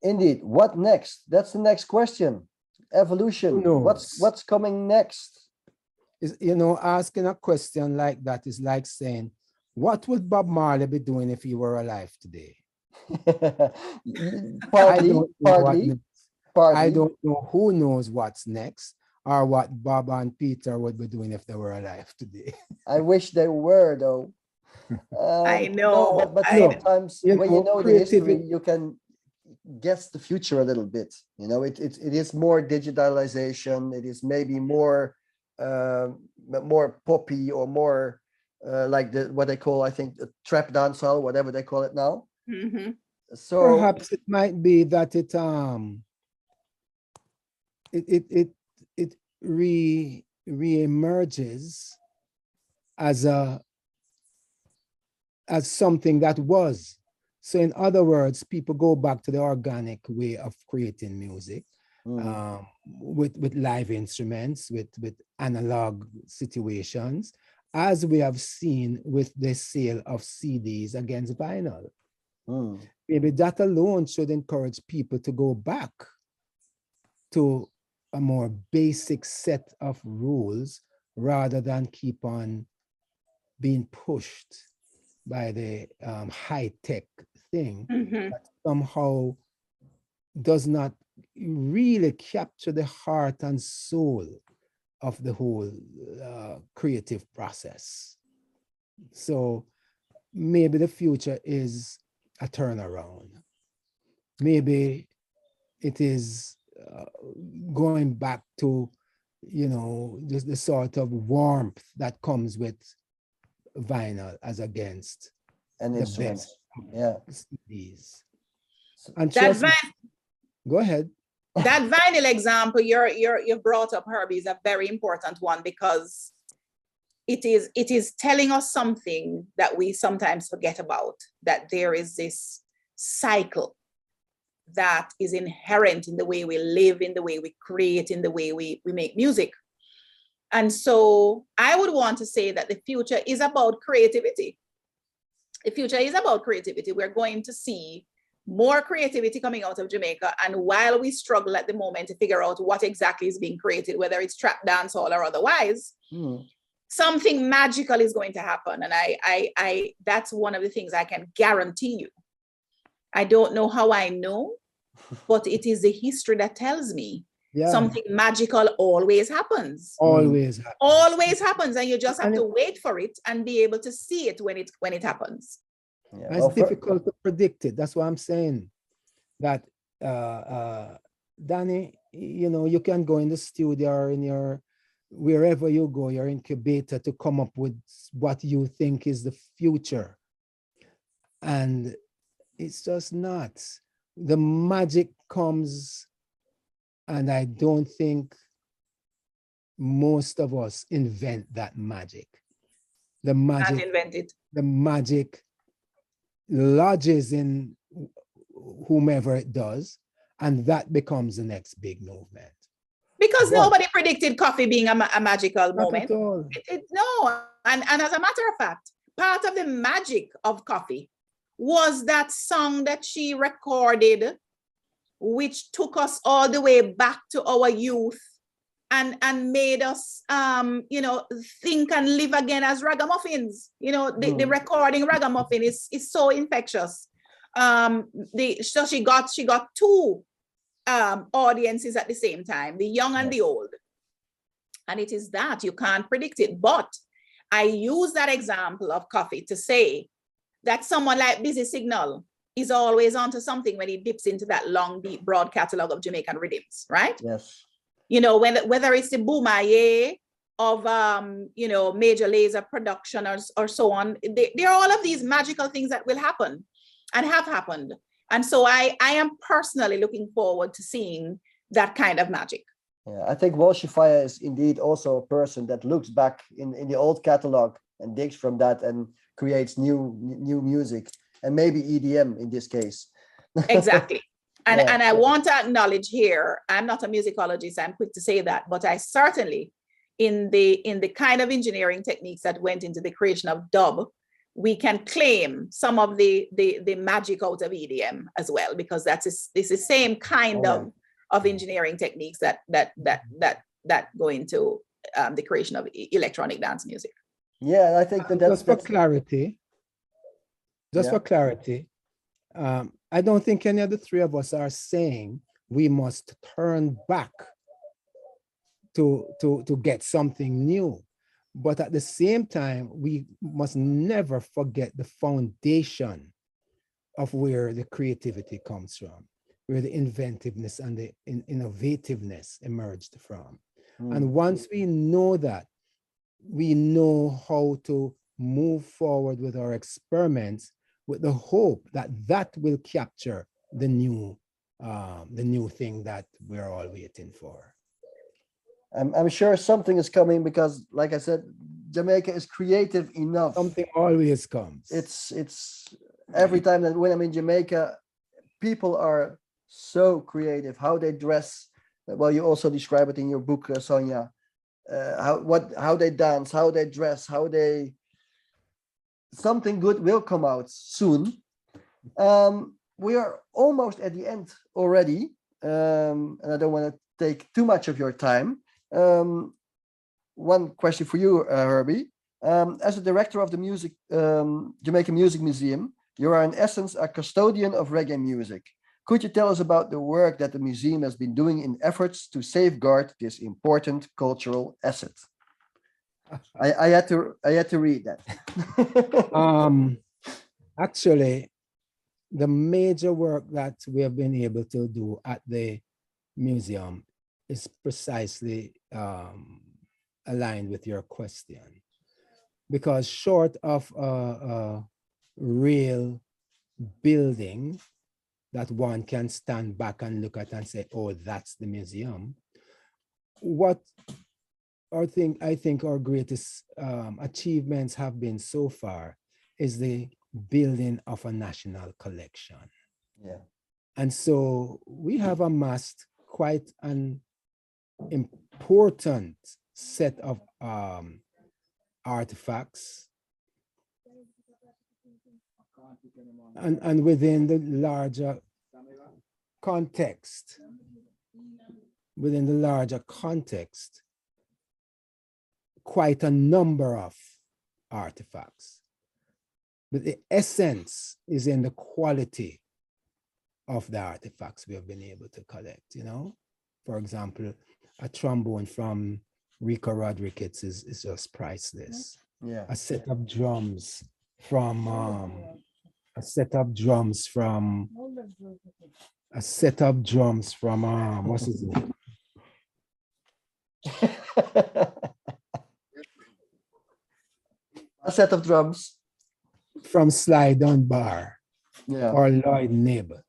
Indeed, what next? That's the next question. Evolution. What's coming next? Is asking a question like that is like saying, what would Bob Marley be doing if he were alive today? partly. I don't know who knows what's next or what Bob and Peter would be doing if they were alive today. I wish they were, though. I know. No, but sometimes when you know the history, you can guess the future a little bit. It is more digitalization. It is maybe more poppy or more like what they call, I think, a trap dancehall, whatever they call it now. Mm-hmm. So perhaps it might be that it re-emerges as something that was. So in other words, people go back to the organic way of creating music, with live instruments, with analog situations, as we have seen with the sale of CDs against vinyl. Maybe that alone should encourage people to go back to a more basic set of rules rather than keep on being pushed by the high-tech thing that somehow does not really capture the heart and soul of the whole creative process. So maybe the future is a turnaround. Maybe it is going back to, just the sort of warmth that comes with vinyl as against and the instruments. best CDs. And go ahead. That vinyl example you brought up, Herbie, is a very important one, because it is telling us something that we sometimes forget about, that there is this cycle that is inherent in the way we live, in the way we create, in the way we make music. And so I would want to say that the future is about creativity. The future is about creativity. We're going to see more creativity coming out of Jamaica. And while we struggle at the moment to figure out what exactly is being created, whether it's trap dancehall or otherwise, something magical is going to happen. And I that's one of the things I can guarantee you. I don't know how I know, but it is the history that tells me something magical always happens. Always happens. And you just have to wait for it and be able to see it when it happens. Yeah, it's difficult to predict it. That's why I'm saying that, Danny, you can go in the studio or in wherever you go, your incubator, to come up with what you think is the future. And it's just not. The magic comes, and I don't think most of us invent that magic. The magic lodges in whomever it does, and that becomes the next big movement. Because nobody predicted coffee being a magical moment. No. And as a matter of fact, part of the magic of coffee was that song that she recorded, which took us all the way back to our youth and made us, you know, think and live again as ragamuffins. You know, the recording ragamuffin is so infectious. So she got two audiences at the same time, the young and the old. And it is that you can't predict it. But I use that example of coffee to say that someone like Busy Signal is always onto something when he dips into that long, deep, broad catalog of Jamaican rhythms, right? Yes. You know, whether it's the Boomaye of, you know, Major Lazer production or so on, there are all of these magical things that will happen and have happened. And so I am personally looking forward to seeing that kind of magic. Yeah, I think Walshy Fire is indeed also a person that looks back in the old catalog and digs from that and creates new music, and maybe EDM in this case. Exactly. And I want to acknowledge here, I'm not a musicologist, I'm quick to say that, but I certainly, in the kind of engineering techniques that went into the creation of dub, we can claim some of the magic out of EDM as well, because it's the same kind of engineering techniques that go into the creation of electronic dance music. Yeah, I think that's for clarity. For clarity, I don't think any of the three of us are saying we must turn back to get something new. But at the same time, we must never forget the foundation of where the creativity comes from, where the inventiveness and the innovativeness emerged from. And once we know that, we know how to move forward with our experiments with the hope that that will capture the new thing that we're all waiting for. I'm sure something is coming because, like I said, Jamaica is creative enough. Something always comes. It's every time that when I'm in Jamaica, people are so creative. How they dress. Well, you also describe it in your book, Sonjah. How they dance, how they dress, something good will come out soon. We are almost at the end already, and I don't want to take too much of your time. One question for you, Herbie. As a director of the Jamaica Music Museum, you are in essence a custodian of reggae music. Could you tell us about the work that the museum has been doing in efforts to safeguard this important cultural asset? I had to read that. Actually, the major work that we have been able to do at the museum is precisely aligned with your question, because short of a real building that one can stand back and look at and say, oh, that's the museum, what I think our greatest achievements have been so far is the building of a national collection. Yeah. And so we have amassed quite an important set of artifacts. And within the larger context, quite a number of artifacts. But the essence is in the quality of the artifacts we have been able to collect, you know? For example, a trombone from Rico Rodriguez is just priceless. Yeah. A set of drums from what's his name? A set of drums from Sly Dunbar, yeah, or Lloyd Knibb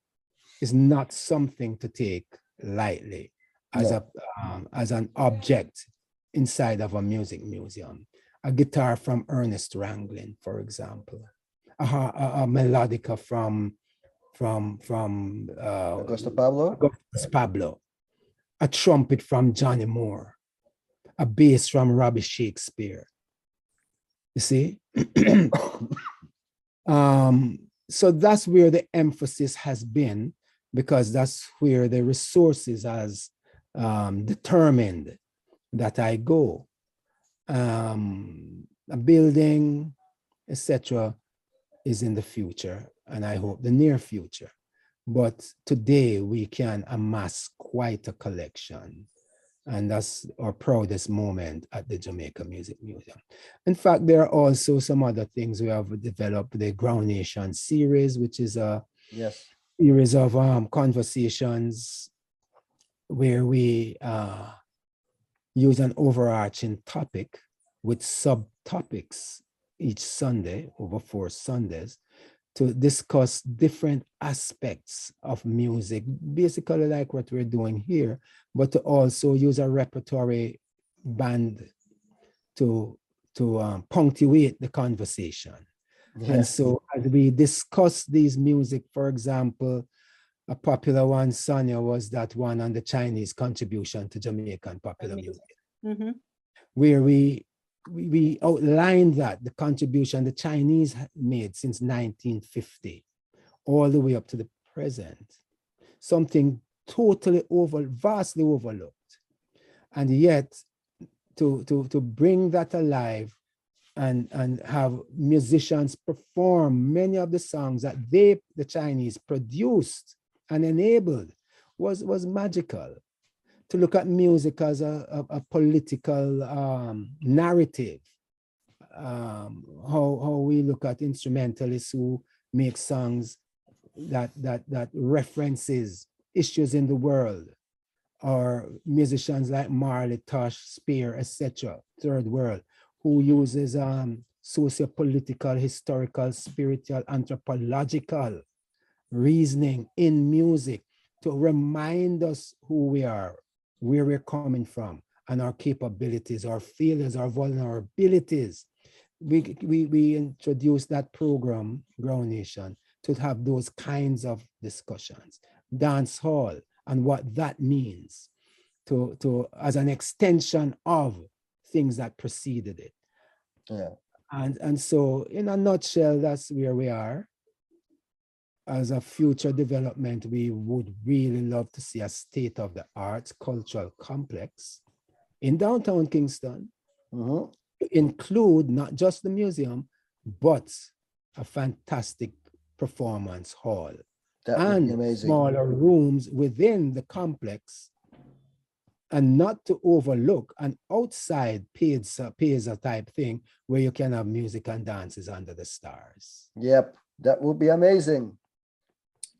is not something to take lightly as as an object inside of a music museum. A guitar from Ernest Ranglin, for example, a melodica from Augusto Pablo, a trumpet from Johnny Moore, a bass from Robbie Shakespeare. You see? So that's where the emphasis has been, because that's where the resources has determined that I go. A building, etc., is in the future, and I hope the near future. But today we can amass quite a collection, and that's our proudest moment at the Jamaica Music Museum. In fact, there are also some other things. We have developed the Ground Nation series, which is a series of conversations where we use an overarching topic with subtopics each Sunday, over 4 Sundays, to discuss different aspects of music, basically like what we're doing here, but to also use a repertory band to punctuate the conversation. And so as we discuss these music, for example, a popular one, Sonjah, was that one on the Chinese contribution to Jamaican popular music, where we outlined that the contribution the Chinese made since 1950, all the way up to the present, something totally vastly overlooked. And yet to bring that alive and have musicians perform many of the songs that the Chinese produced and enabled was magical. To look at music as a political narrative, how we look at instrumentalists who make songs that references issues in the world, or musicians like Marley, Tosh, Spear, etc., Third World, who uses socio-political, historical, spiritual, anthropological reasoning in music to remind us who we are, where we're coming from, and our capabilities, our failures, our vulnerabilities. We introduced that program, Ground Nation, to have those kinds of discussions. Dancehall and what that means to as an extension of things that preceded it. And so in a nutshell, that's where we are. As a future development, we would really love to see a state-of-the-art cultural complex in downtown Kingston, to include not just the museum, but a fantastic performance hall and smaller rooms within the complex, and not to overlook an outside pizza type thing where you can have music and dances under the stars. Yep, that would be amazing.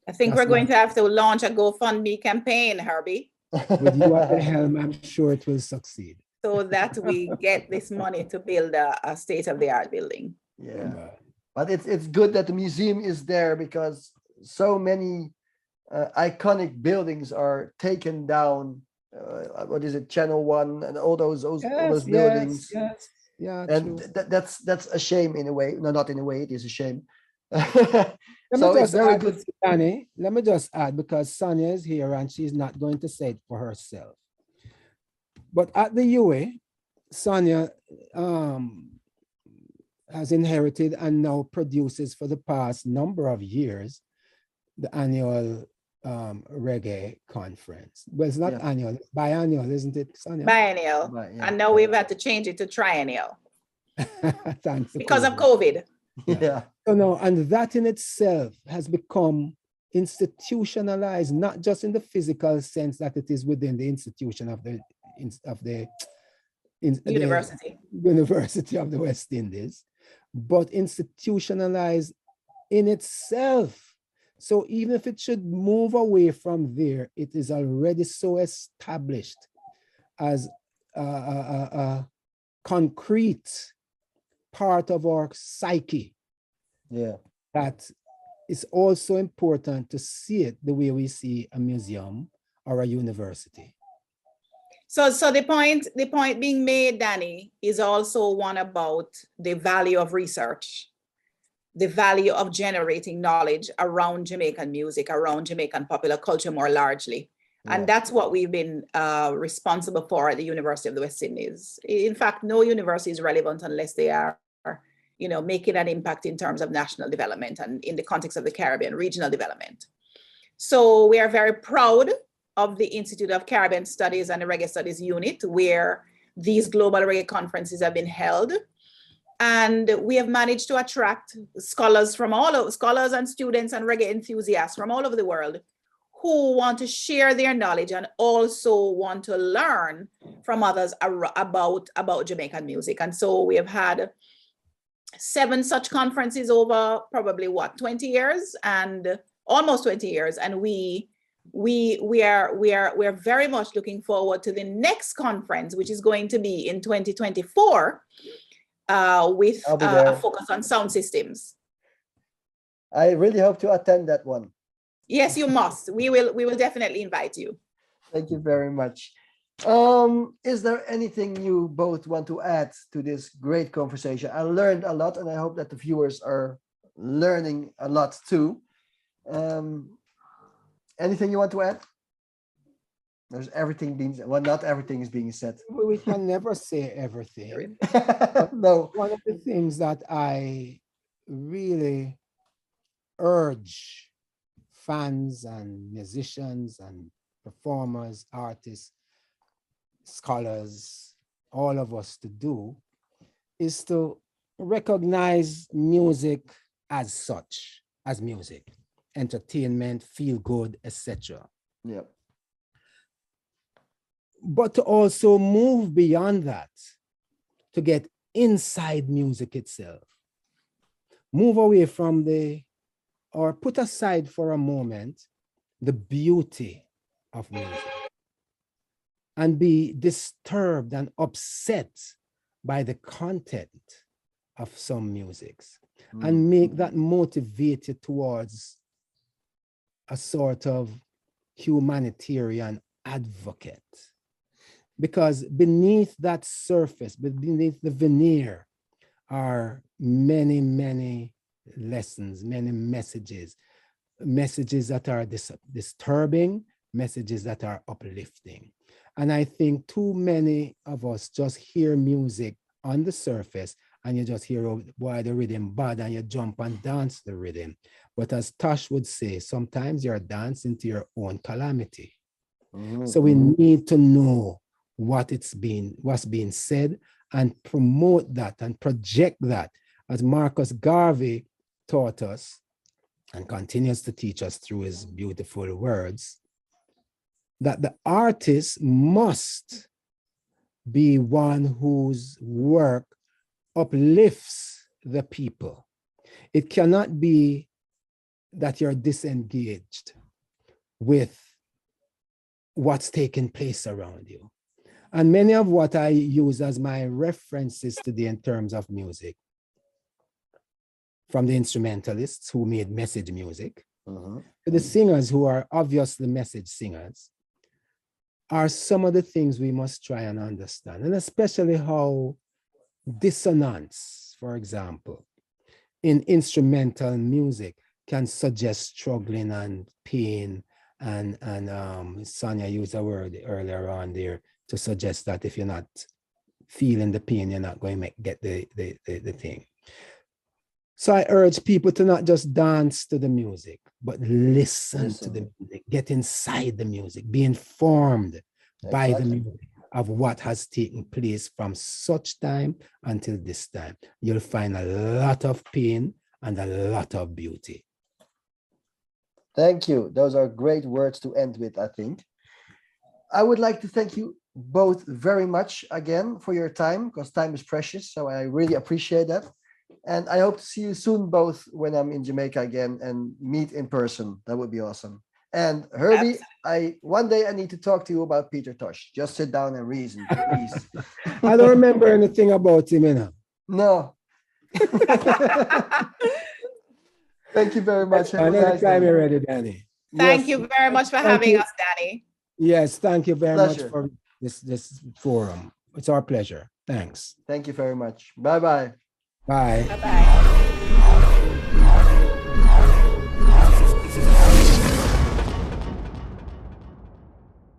I think we're going to have to launch a GoFundMe campaign, Herbie. With you at the helm, I'm sure it will succeed. So that we get this money to build a state-of-the-art building. Yeah, but it's good that the museum is there, because so many iconic buildings are taken down. What is it, Channel 1 and all those buildings. Yeah, and that's a shame in a way. No, not in a way, it is a shame. So it's very good. Danny, let me just add, because Sonjah is here and she's not going to say it for herself. But at the UA, Sonjah has inherited and now produces for the past number of years the annual reggae conference. Well, it's not annual, it's biannual, isn't it, Sonjah? Biennial. And now we've had to change it to triennial. Thanks. Because of COVID. So no, and that in itself has become institutionalized, not just in the physical sense that it is within the institution of the University of the West Indies, but institutionalized in itself. So even if it should move away from there, it is already so established as a concrete part of our psyche. That it's also important to see it the way we see a museum or a university. So the point being made, Danny, is also one about the value of research, the value of generating knowledge around Jamaican music, around Jamaican popular culture more largely. And that's what we've been responsible for at the University of the West Indies. In fact, no university is relevant unless they are, making an impact in terms of national development and in the context of the Caribbean, regional development. So we are very proud of the Institute of Caribbean Studies and the Reggae Studies unit, where these global reggae conferences have been held. And we have managed to attract scholars scholars and students and reggae enthusiasts from all over the world who want to share their knowledge and also want to learn from others about Jamaican music. And so we have had 7 such conferences over probably 20 years and almost 20 years. And we are very much looking forward to the next conference, which is going to be in 2024 with a focus on sound systems. I really hope to attend that one. Yes, you must. We will definitely invite you. Thank you very much. Is there anything you both want to add to this great conversation? I learned a lot, and I hope that the viewers are learning a lot too. Anything you want to add? There's everything being said. Well, not everything is being said. We can never say everything. No. One of the things that I really urge fans and musicians and performers, artists, scholars, all of us to do is to recognize music as such, as music, entertainment, feel good, etc. Yeah. But to also move beyond that, to get inside music itself. Move away from or put aside for a moment the beauty of music and be disturbed and upset by the content of some musics and make that motivate you towards a sort of humanitarian advocate. Because beneath that surface, beneath the veneer, are many, many lessons, many messages that are disturbing, messages that are uplifting. And I think too many of us just hear music on the surface and you just hear, oh, boy, the rhythm bad, and you jump and dance the rhythm. But as Tosh would say, sometimes you're dancing to your own calamity. So we need to know what's being said and promote that and project that, as Marcus Garvey taught us and continues to teach us through his beautiful words, that the artist must be one whose work uplifts the people. It cannot be that you're disengaged with what's taking place around you. And many of what I use as my references today in terms of music, from the instrumentalists who made message music, to the singers who are obviously message singers, are some of the things we must try and understand. And especially how dissonance, for example, in instrumental music can suggest struggling and pain. And Sonjah used a word earlier on there to suggest that if you're not feeling the pain, you're not going to get the thing. So I urge people to not just dance to the music, but listen to the music, get inside the music, be informed by the music of what has taken place from such time until this time. You'll find a lot of pain and a lot of beauty. Thank you. Those are great words to end with, I think. I would like to thank you both very much again for your time, because time is precious. So I really appreciate that. And I hope to see you soon, both when I'm in Jamaica again and meet in person. That would be awesome. And Herbie, one day I need to talk to you about Peter Tosh. Just sit down and reason, please. I don't remember anything about him, you know. No. Thank you very much. Anytime you're ready, Danny. Thank you very much for having us, Danny. Yes, thank you very much for this forum. It's our pleasure. Thanks. Thank you very much. Bye-bye. Bye. Bye-bye.